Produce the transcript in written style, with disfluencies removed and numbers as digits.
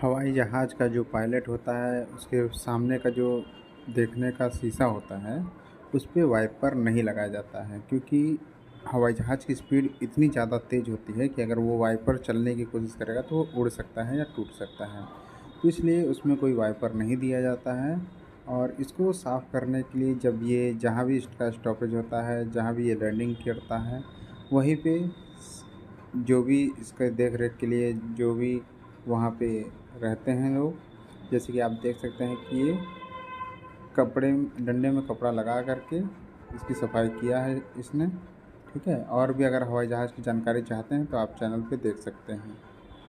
हवाई जहाज़ का जो पायलट होता है, उसके सामने का जो देखने का शीशा होता है, उस पे वाइपर नहीं लगाया जाता है क्योंकि हवाई जहाज़ की स्पीड इतनी ज़्यादा तेज़ होती है कि अगर वो वाइपर चलने की कोशिश करेगा तो वो उड़ सकता है या टूट सकता है। तो इसलिए उसमें कोई वाइपर नहीं दिया जाता है और इसको साफ़ करने के लिए जब ये जहाँ भी इसका स्टॉपेज होता है, जहाँ भी ये लैंडिंग करता है, वहीं पे जो भी इसका देख-रेख के लिए जो भी वहाँ पे रहते हैं लोग, जैसे कि आप देख सकते हैं कि ये कपड़े डंडे में कपड़ा लगा कर के इसकी सफाई किया है इसने, ठीक है? और भी अगर हवाई जहाज़ की जानकारी चाहते हैं तो आप चैनल पे देख सकते हैं।